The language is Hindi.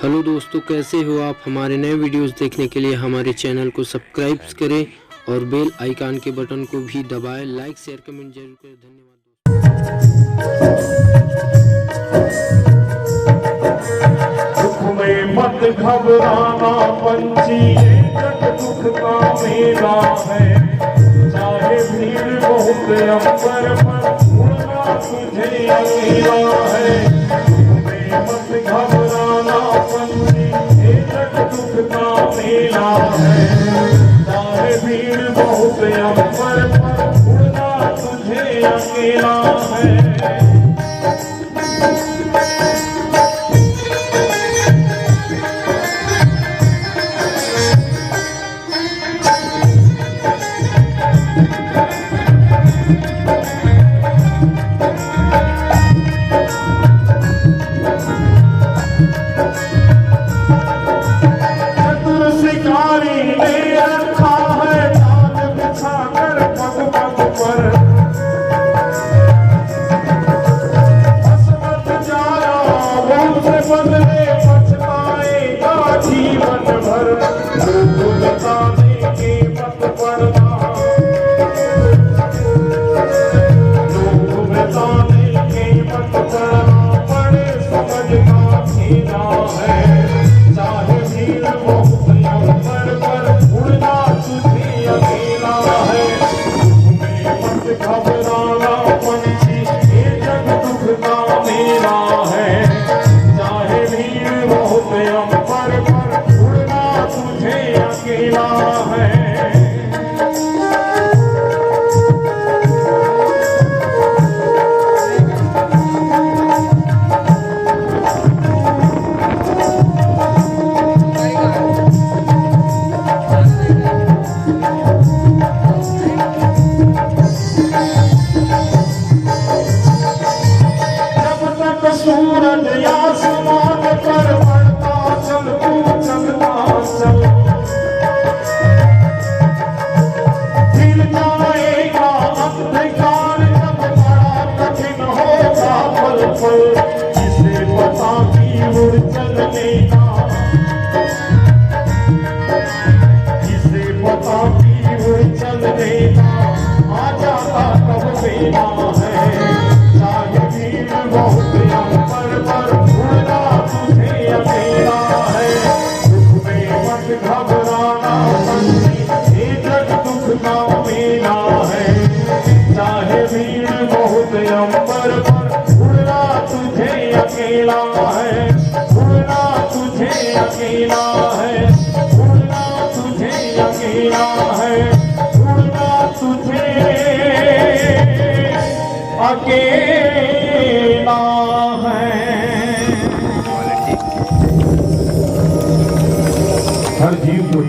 हेलो दोस्तों, कैसे हो आप। हमारे नए वीडियोस देखने के लिए हमारे चैनल को सब्सक्राइब करें और बेल आइकन के बटन को भी दबाएं। लाइक शेयर कमेंट जरूर करें। धन्यवाद दुख में मत घबराना पंछी, जग दुख का मेला है। चाहे भीड़ बहुत अंबर पर, उड़ना तुझे अकेला है। दुख में मत घबराना पंछी, जग दुख का मेला है। चाहे भीड़ बहुत अंबर पर, उड़ना तुझे अकेला है। शिकारी ने रखा है जाल बिछाकर पग पग पर, बस मत जाना वो से बदले पछताएगा जीवन भर। लोग बताने के मत पड़ना, लोग बताने के मत पड़ना, बड़े समझ का खेला है। चाहे भीड़ बहुत अंबर पर, उड़ना तुझे अकेला है। दुख में मत घबराना पंछी, ये जग दुख का मेला है। चाहे भीड़ बहुत अंबर पर, उड़ना तुझे अकेला है। सूरज आसमान पर बढ़ता चल, तू चलता चल। फिर जाएगा अंधकार जब बड़ा कठिन होगा पल पल। जिसे पता की उड़ चलने का, जिसे पता की उड़ चलने का, आ जाता कब बेला है। चाहे भीड़ बहुत अंबर पर, उड़ना तुझे अकेला है। दुख में मत घबराना पंछी, ये जग दुख का मेला है। चाहे भीड़ बहुत अंबर पर, उड़ना तुझे अकेला है। उड़ना तुझे अकेला है। उड़ना तुझे अकेला है। उड़ना तुझे अकेला है। हर जीव को